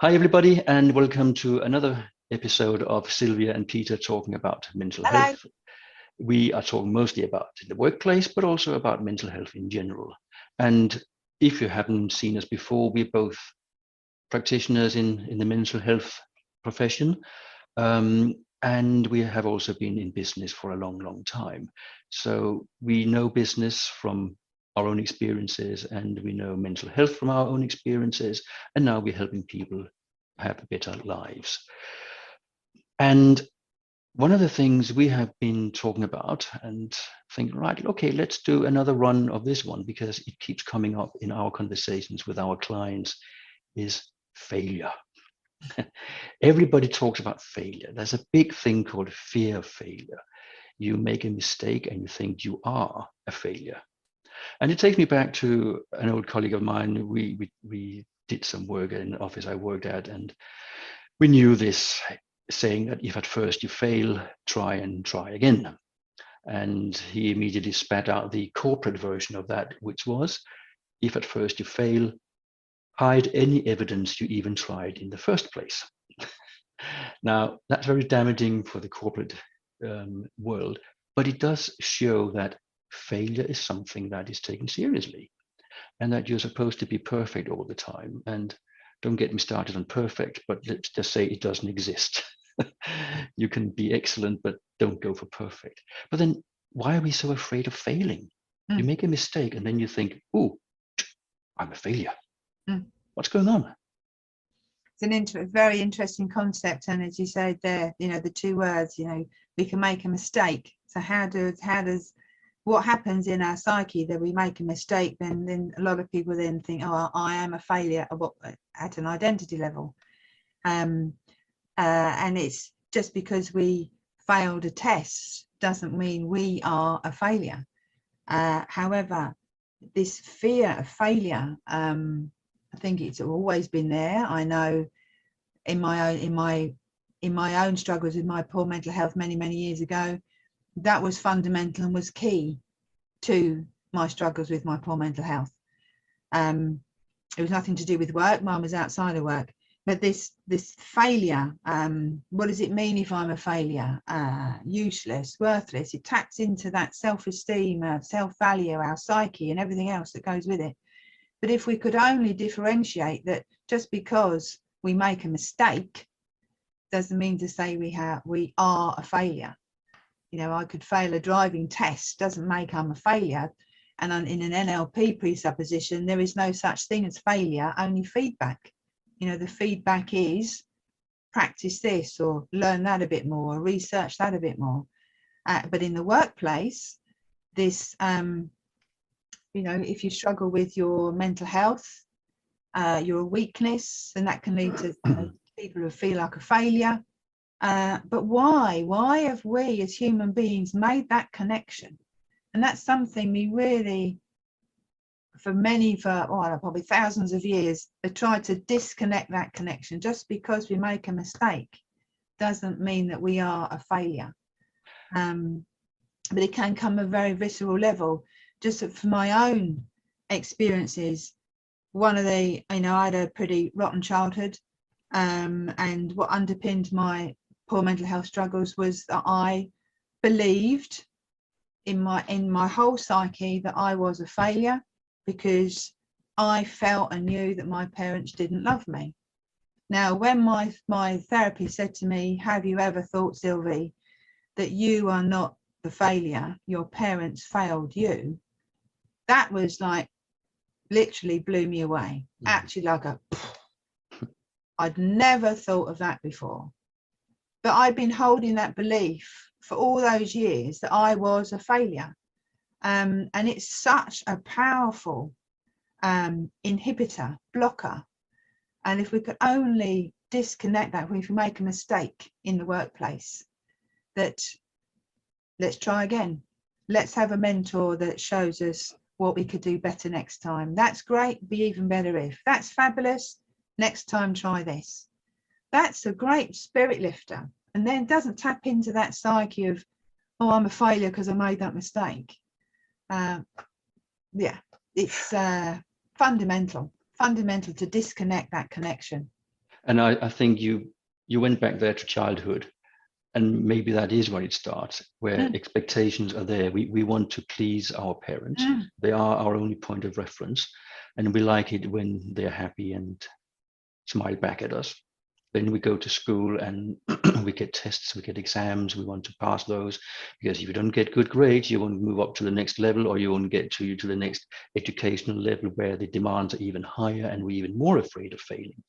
Hi, everybody, and welcome to another episode of Sylvia and Peter talking about mental Hello. health. We are talking mostly about the workplace, but also about mental health in general. And if you haven't seen us before, we're both practitioners in the mental health profession. And we have also been in business for a long, long time. So we know business from our own experiences, and we know mental health from our own experiences. And now we're helping people have better lives. And one of the things we have been talking about and think, right, okay, let's do another run of this one because it keeps coming up in our conversations with our clients, is failure. Everybody talks about failure. There's a big thing called fear of failure. You make a mistake and you think you are a failure. And it takes me back to an old colleague of mine. We did some work in an office I worked at, and we knew this saying that if at first you fail, try and try again. And he immediately spat out the corporate version of that, which was, if at first you fail, hide any evidence you even tried in the first place. Now, that's very damaging for the corporate world, but it does show that failure is something that is taken seriously and that you're supposed to be perfect all the time. And don't get me started on perfect, but let's just say it doesn't exist. You can be excellent, but don't go for perfect. But then why are we so afraid of failing? You make a mistake and then you think, oh, I'm a failure. What's going on? It's a very interesting concept, and as you said there, the two words, we can make a mistake. So what happens in our psyche that we make a mistake? Then a lot of people then think, oh, I am a failure at an identity level, and it's just because we failed a test doesn't mean we are a failure. However, this fear of failure, I think it's always been there. I know in my own struggles with my poor mental health many years ago, that was fundamental and was key to my struggles with my poor mental health. It was nothing to do with work. Mine was outside of work. But this failure, what does it mean if I'm a failure? Useless, worthless. It taps into that self-esteem, self-value, our psyche, and everything else that goes with it. But if we could only differentiate that just because we make a mistake doesn't mean to say we are a failure. I could fail a driving test, doesn't make I'm a failure. And in an NLP presupposition, there is no such thing as failure, only feedback. The feedback is practice this or learn that a bit more, or research that a bit more. But in the workplace, this, if you struggle with your mental health, your weakness, and that can lead to people who feel like a failure. But why have we as human beings made that connection? And that's something we really, for probably thousands of years, have tried to disconnect that connection. Just because we make a mistake doesn't mean that we are a failure. But it can come at a very visceral level. Just for my own experiences, I had a pretty rotten childhood, and what underpinned my poor mental health struggles was that I believed in my whole psyche that I was a failure because I felt and knew that my parents didn't love me. Now, when my therapist said to me, have you ever thought, Sylvie, that you are not the failure, your parents failed you? That was like, literally blew me away. Actually, I'd never thought of that before. But I'd been holding that belief for all those years that I was a failure. And it's such a powerful inhibitor, blocker. And if we could only disconnect that, if we make a mistake in the workplace, that let's try again. Let's have a mentor that shows us what we could do better next time. That's great, be even better if. That's fabulous, next time try this. That's a great spirit lifter. And then it doesn't tap into that psyche of, oh, I'm a failure because I made that mistake. It's fundamental to disconnect that connection. And I think you went back there to childhood, and maybe that is where it starts, where expectations are there. We want to please our parents. They are our only point of reference, and we like it when they're happy and smile back at us. Then we go to school and we get tests, we get exams, we want to pass those, because if you don't get good grades, you won't move up to the next level, or you won't get to the next educational level where the demands are even higher, and we're even more afraid of failing,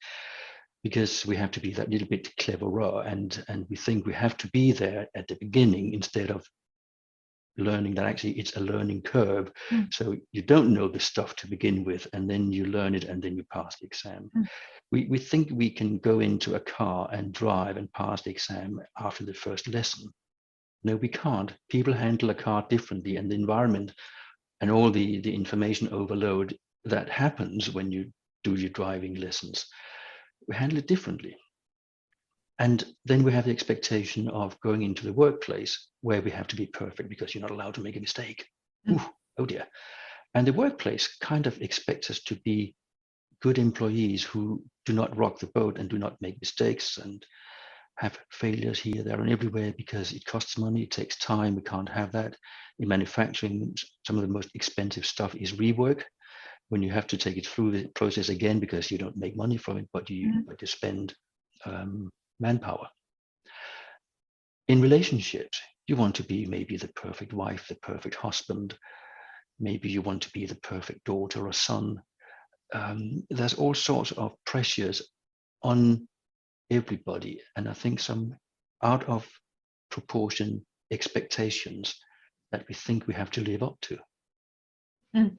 because we have to be that little bit cleverer, and we think we have to be there at the beginning instead of learning that actually it's a learning curve. So you don't know the stuff to begin with, and then you learn it, and then you pass the exam. We think we can go into a car and drive and pass the exam after the first lesson. No, we can't. People handle a car differently, and the environment and all the information overload that happens when you do your driving lessons, we handle it differently. And then we have the expectation of going into the workplace where we have to be perfect because you're not allowed to make a mistake. Ooh, oh dear. And the workplace kind of expects us to be good employees who do not rock the boat and do not make mistakes and have failures here, there, and everywhere, because it costs money, it takes time. We can't have that. In manufacturing, some of the most expensive stuff is rework, when you have to take it through the process again because you don't make money from it, but you spend manpower. In relationships, you want to be maybe the perfect wife, the perfect husband. Maybe you want to be the perfect daughter or son. There's all sorts of pressures on everybody, and I think some out of proportion expectations that we think we have to live up to. And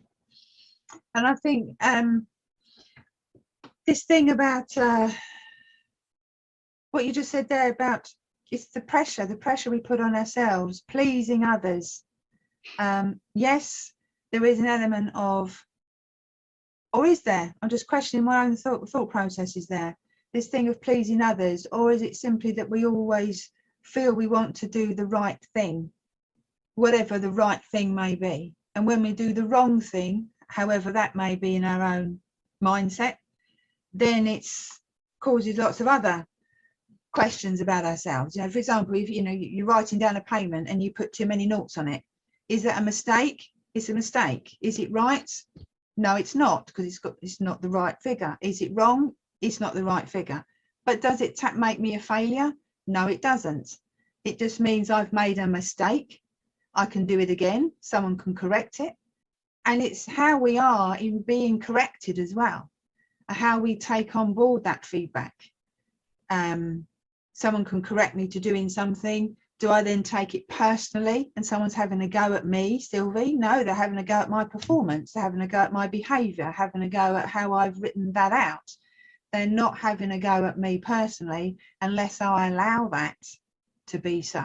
I think this thing about what you just said there about it's the pressure we put on ourselves, pleasing others. Yes, there is an element of, or is there? I'm just questioning my own thought processes there. This thing of pleasing others, or is it simply that we always feel we want to do the right thing, whatever the right thing may be, and when we do the wrong thing, however that may be in our own mindset, then it's causes lots of other questions about ourselves. You know, for example, if you're writing down a payment and you put too many noughts on it, is that a mistake? It's a mistake. Is it right? No, it's not, because it's not the right figure. Is it wrong? It's not the right figure. But does it make me a failure? No, it doesn't. It just means I've made a mistake. I can do it again. Someone can correct it. And it's how we are in being corrected as well, how we take on board that feedback. Someone can correct me to doing something. Do I then take it personally and someone's having a go at me, Sylvie? No, they're having a go at my performance. They're having a go at my behaviour, having a go at how I've written that out. They're not having a go at me personally unless I allow that to be so.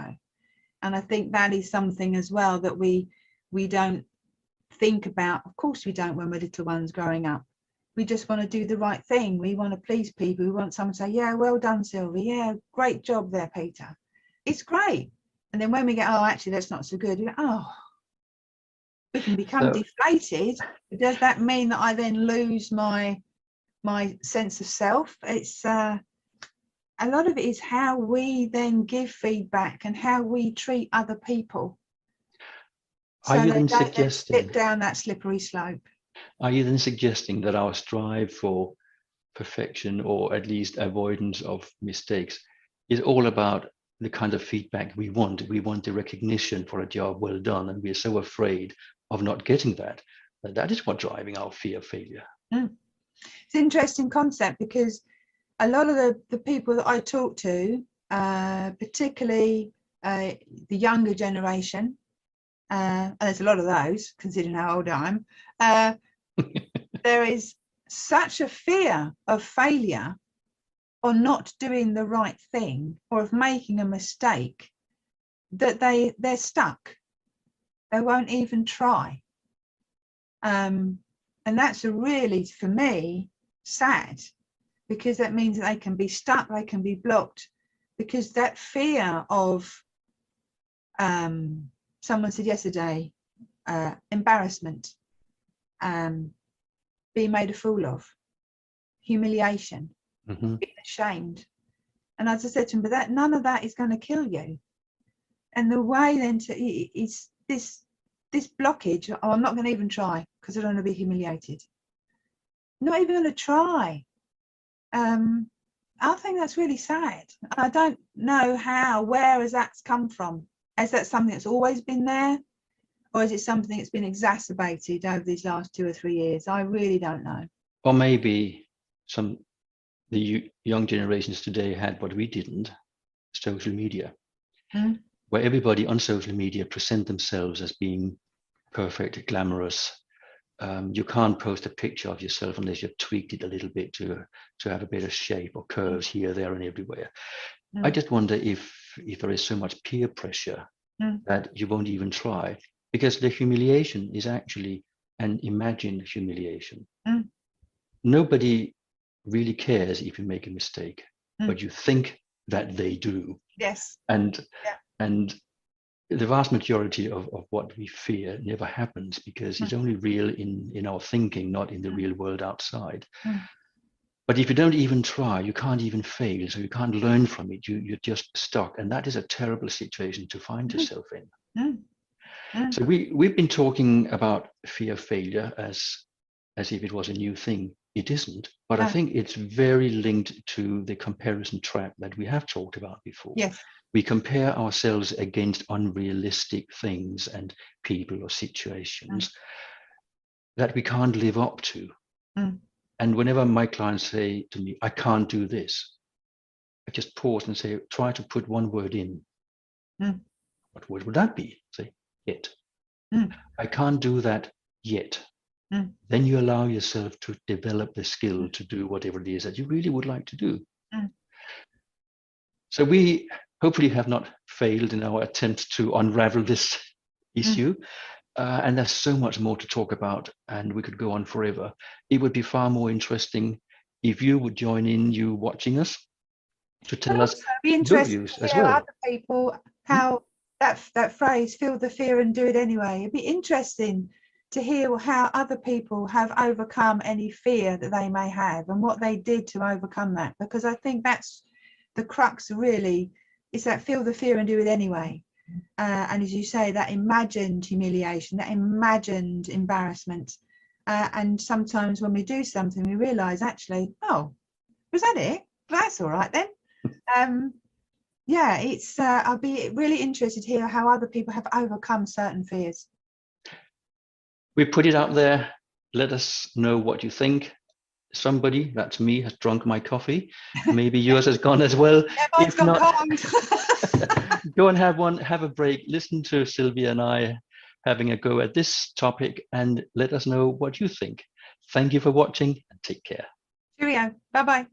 And I think that is something as well that we don't think about. Of course we don't when we're little ones growing up. We just want to do the right thing. We want to please people. We want someone to say, yeah, well done, Sylvie. Yeah, great job there, Peter. It's great. And then when we get, oh, actually, that's not so good. We're like, oh, we can become deflated. But does that mean that I then lose my sense of self? It's a lot of it is how we then give feedback and how we treat other people. So Are you then don't suggesting slip down that slippery slope? Are you then suggesting that our strive for perfection, or at least avoidance of mistakes, is all about the kind of feedback we want? We want the recognition for a job well done, and we're so afraid of not getting that. That is what driving our fear of failure. It's an interesting concept, because a lot of the people that I talk to, particularly the younger generation, and there's a lot of those considering how old I am, there is such a fear of failure or not doing the right thing or of making a mistake that they're stuck. They won't even try. And that's a really, for me, sad, because that means that they can be stuck, they can be blocked, because that fear of, someone said yesterday, embarrassment, being made a fool of, humiliation, Mhm. being ashamed. And as I said to him, but that none of that is going to kill you. And the way then is this blockage. Oh, I'm not going to even try because I don't want to be humiliated. Not even going to try. I think that's really sad. I don't know where has that come from? Is that something that's always been there? Or is it something that's been exacerbated over these last 2 or 3 years? I really don't know. Or maybe the young generations today had what we didn't, social media, where everybody on social media present themselves as being perfect, glamorous. You can't post a picture of yourself unless you've tweaked it a little bit to have a better shape or curves here, there, and everywhere. I just wonder if there is so much peer pressure that you won't even try, because the humiliation is actually an imagined humiliation. Nobody really cares if you make a mistake, but you think that they do. Yes. And the vast majority of what we fear never happens, because it's only real in our thinking, not in the real world outside. But if you don't even try, you can't even fail, so you can't learn from it. You're just stuck, and that is a terrible situation to find yourself in. So we've been talking about fear of failure as if it was a new thing. It isn't, but I think it's very linked to the comparison trap that we have talked about before. Yes. We compare ourselves against unrealistic things and people or situations that we can't live up to. And whenever my clients say to me, I can't do this, I just pause and say, try to put one word in. What word would that be? Say, yet. I can't do that yet. Then you allow yourself to develop the skill to do whatever it is that you really would like to do. So we hopefully have not failed in our attempt to unravel this issue. And there's so much more to talk about, and we could go on forever. It would be far more interesting if you would join in, you watching us, to tell us your views as well. Other people, how that phrase, feel the fear and do it anyway. It'd be interesting to hear how other people have overcome any fear that they may have and what they did to overcome that, because I think that's the crux really, is that feel the fear and do it anyway. And as you say, that imagined humiliation, that imagined embarrassment, and sometimes when we do something we realize, actually, oh, was that it? That's all right then. Yeah, it's I'll be really interested to hear how other people have overcome certain fears. We put it out there. Let us know what you think. Somebody, that's me, has drunk my coffee. Maybe yours has gone as well. Yeah, if not, go and have a break. Listen to Sylvia and I having a go at this topic, and let us know what you think. Thank you for watching, and take care. Cheerio. Bye-bye.